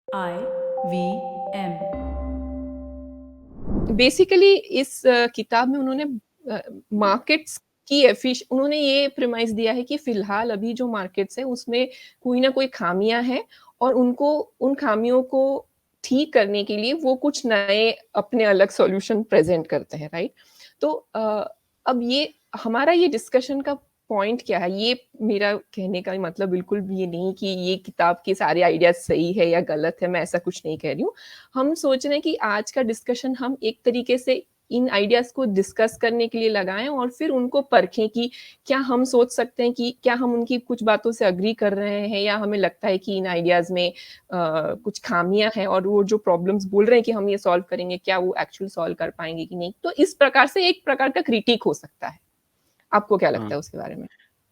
IVM। Basically इस किताब में उन्होंने मार्केट्स की उन्होंने ये प्रिमाइस दिया है कि फिलहाल अभी जो मार्केट्स है उसमें कोई ना कोई खामियां हैं और उनको उन खामियों को ठीक करने के लिए वो कुछ नए अपने अलग सॉल्यूशन प्रेजेंट करते हैं, राइट? तो अब ये हमारा ये डिस्कशन का पॉइंट क्या है, ये मेरा कहने का मतलब बिल्कुल भी ये नहीं कि ये किताब के सारे आइडियाज सही है या गलत है, मैं ऐसा कुछ नहीं कह रही हूँ। हम सोच रहे हैं कि आज का डिस्कशन हम एक तरीके से इन आइडियाज को डिस्कस करने के लिए लगाएं और फिर उनको परखें कि क्या हम सोच सकते हैं कि क्या हम उनकी कुछ बातों से अग्री कर रहे हैं या हमें लगता है कि इन आइडियाज में कुछ खामियां हैं और वो जो प्रॉब्लम्स बोल रहे हैं कि हम ये सॉल्व करेंगे क्या वो एक्चुअली सॉल्व कर पाएंगे कि नहीं। तो इस प्रकार से एक प्रकार का क्रिटिक हो सकता है। आपको क्या लगता हाँ। है उसके बारे में?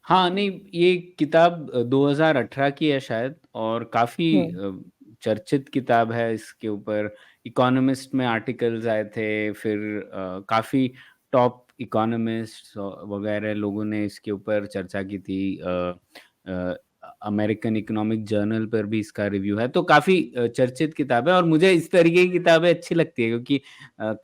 हाँ, नहीं, ये किताब 2018 की है शायद, और काफ़ी हम्म। चर्चित किताब है। इसके ऊपर इकोनॉमिस्ट में आर्टिकल्स आए थे, फिर काफ़ी टॉप इकोनॉमिस्ट्स वगैरह लोगों ने इसके ऊपर चर्चा की थी। अ, अमेरिकन इकोनॉमिक जर्नल पर भी इसका रिव्यू है, तो काफ़ी चर्चित किताब है। और मुझे इस तरीके की किताबें अच्छी लगती है, क्योंकि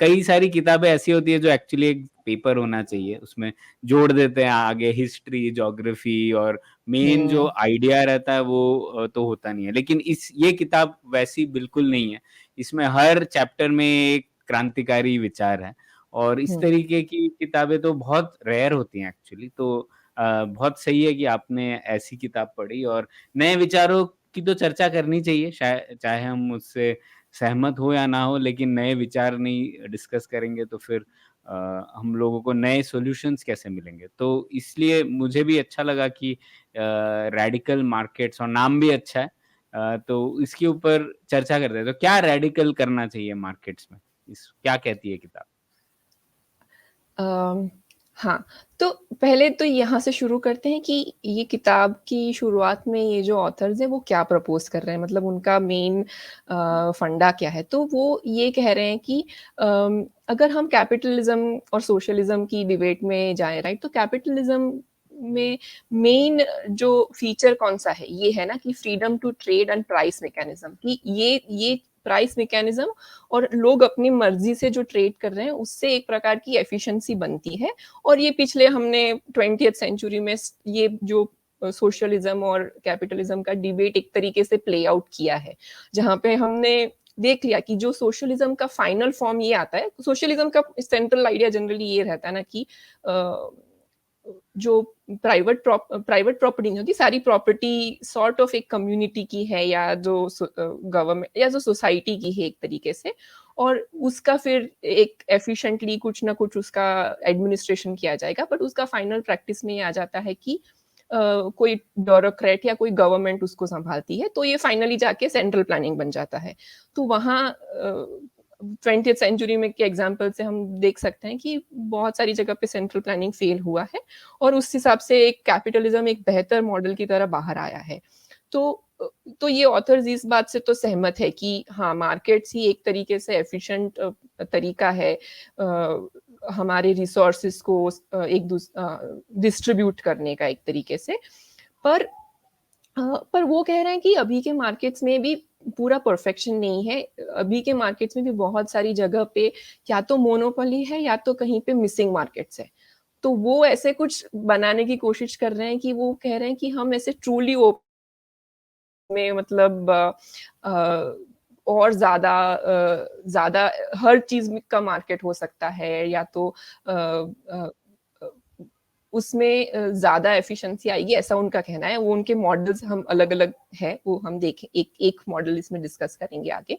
कई सारी किताबें ऐसी होती है जो एक्चुअली एक पेपर होना चाहिए, उसमें जोड़ देते हैं आगे हिस्ट्री, ज्योग्राफी, और मेन जो हम्म। आइडिया रहता है वो तो होता नहीं है। लेकिन ये किताब वैसी बिल्कुल नहीं है। इसमें हर चैप्टर में एक क्रांतिकारी विचार है, और इस हम्म। तरीके की किताबें तो बहुत रेयर होती हैं एक्चुअली। तो बहुत सही है कि आपने ऐसी किताब पढ़ी, और नए विचारों की तो चर्चा करनी चाहिए, चाहे हम उससे सहमत हो या ना हो, लेकिन नए विचार नहीं डिस्कस करेंगे तो फिर हम लोगों को नए सॉल्यूशंस कैसे मिलेंगे। तो इसलिए मुझे भी अच्छा लगा कि रेडिकल मार्केट्स, और नाम भी अच्छा है, तो इसके ऊपर चर्चा करते हैं। तो क्या रेडिकल करना चाहिए मार्केट्स में, इस क्या कहती है किताब? अम, हाँ, तो पहले तो यहाँ से शुरू करते हैं कि ये किताब की शुरुआत में ये जो ऑथर्स हैं वो क्या प्रपोज कर रहे हैं, मतलब उनका मेन फंडा क्या है। तो वो ये कह रहे हैं कि अगर हम कैपिटलिज्म और सोशलिज्म की डिबेट में जाएं, राइट, तो कैपिटलिज्म में मेन जो फीचर कौन सा है, ये है ना कि freedom to trade and price mechanism, कि ये प्राइस मैकेनिज्म और लोग अपनी मर्जी से जो ट्रेड कर रहे हैं उससे एक प्रकार की एफिशिएंसी बनती है। और ये पिछले हमने 20th सेंचुरी में ये जो सोशलिज्म और कैपिटलिज्म का डिबेट एक तरीके से प्ले आउट किया है, जहां पे हमने देख लिया कि जो सोशलिज्म का फाइनल फॉर्म ये आता है। सोशलिज्म का सेंट्रल आइडिया जनरली ये रहता है ना कि जो प्राइवेट प्रॉपर्टी नहीं होती, सारी प्रॉपर्टी सॉर्ट ऑफ एक कम्युनिटी की है या जो गवर्नमेंट या जो सोसाइटी की है एक तरीके से, और उसका फिर एक एफिशिएंटली कुछ ना कुछ उसका एडमिनिस्ट्रेशन किया जाएगा। बट उसका फाइनल प्रैक्टिस में ये आ जाता है कि कोई ब्यूरोक्रेट या कोई गवर्नमेंट उसको संभालती है, तो ये फाइनली जाके सेंट्रल प्लानिंग बन जाता है। तो वहाँ 20th सेंचुरी में के एग्जाम्पल से हम देख सकते हैं कि बहुत सारी जगह पे सेंट्रल प्लानिंग फेल हुआ है और उस हिसाब से एक कैपिटलिज्म एक बेहतर मॉडल की तरह बाहर आया है। तो तो ये ऑथर्स इस बात से तो सहमत है कि हाँ, मार्केट्स ही एक तरीके से एफिशिएंट तरीका है हमारे रिसोर्सेस को एक डिस्ट्रीब्यूट करने का एक तरीके से। पर पर वो कह रहे हैं कि अभी के मार्केट्स में भी पूरा परफेक्शन नहीं है। अभी के मार्केट्स में भी बहुत सारी जगह पे या तो मोनोपोली है या तो कहीं पे मिसिंग मार्केट्स है। तो वो ऐसे कुछ बनाने की कोशिश कर रहे हैं कि वो कह रहे हैं कि हम ऐसे ट्रूली ओपन में मतलब और ज़्यादा हर चीज़ का मार्केट हो सकता है या तो अ, अ, अ, उसमें ज़्यादा एफिशिएंसी आएगी, ऐसा उनका कहना है। वो उनके मॉडल्स हम अलग-अलग है, वो हम देखें एक मॉडल इसमें डिस्कस करेंगे आगे।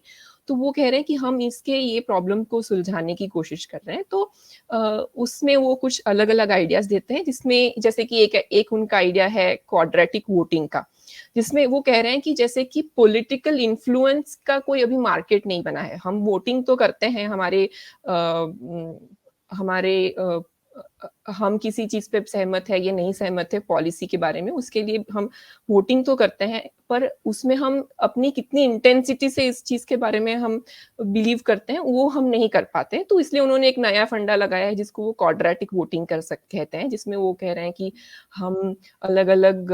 तो वो कह रहे हैं कि हम इसके ये प्रॉब्लम को सुलझाने की कोशिश कर रहे हैं। तो अ, उसमें वो कुछ अलग-अलग आइडियाज़ देते हैं, जिसमें जैसे कि एक उनका आइडिया है क्वाड्रेटिक वोटिंग का, जिसमें वो कह रहे हैं कि जैसे कि पॉलिटिकल इन्फ्लुएंस का कोई अभी मार्केट नहीं बना है। हम वोटिंग तो करते हैं हमारे हम किसी चीज़ पे सहमत है या नहीं सहमत है पॉलिसी के बारे में, उसके लिए हम वोटिंग तो करते हैं, पर उसमें हम अपनी कितनी इंटेंसिटी से इस चीज़ के बारे में हम बिलीव करते हैं, वो हम नहीं कर पाते हैं। तो इसलिए उन्होंने एक नया फंडा लगाया है जिसको वो क्वाड्रेटिक वोटिंग कहते हैं, जिसमें वो कह रहे हैं कि हम अलग-अलग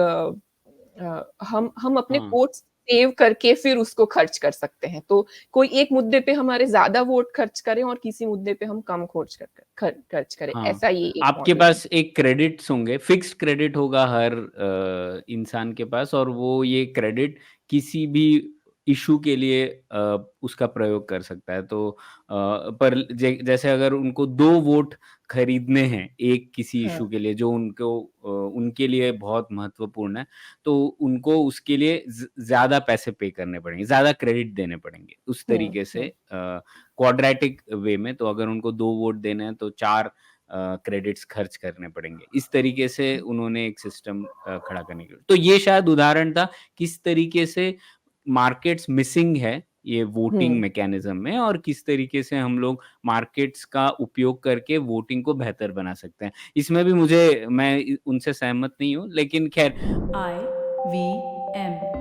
हम अपने हाँ। कोर्ट्स सेव करके फिर उसको खर्च कर सकते हैं। तो कोई एक मुद्दे पे हमारे ज़्यादा वोट खर्च करें और किसी मुद्दे पे हम कम खोर्च खर्च करें, हाँ, ऐसा ये एक आपके मॉडल है। पास एक क्रेडिट्स होंगे, फिक्स्ड क्रेडिट होगा हर इंसान के पास और वो ये क्रेडिट किसी भी इश्यू के लिए उसका प्रयोग कर सकता है। तो पर जैसे अगर उनको 2 वोट खरीदने हैं, एक किसी हाँ, इश्यू के लिए जो उनके लिए बहुत महत्वपूर्ण है, तो उनको उसके लिए ज़्यादा पैसे पे करने पड़ेंगे, ज़्यादा क्रेडिट देने पड़ेंगे। उस हुँ, तरीके से हुँ, क्वाड्रेटिक वे में तो अगर उनको 2 वोट देने हैं तो 4 क्रेडिट्स खर्च करने पड़ेंगे। इस तरीके से हुँ, उन्होंने एक सिस्टम खड़ा करने के लिए तो ये शायद उदाहरण था किस तरीके से मार्केट्स मिसिंग है ये वोटिंग हुँ। मैकेनिज़्म में और किस तरीके से हम लोग मार्केट्स का उपयोग करके वोटिंग को बेहतर बना सकते हैं। इसमें भी मैं उनसे सहमत नहीं हूँ लेकिन ख़ैर IVM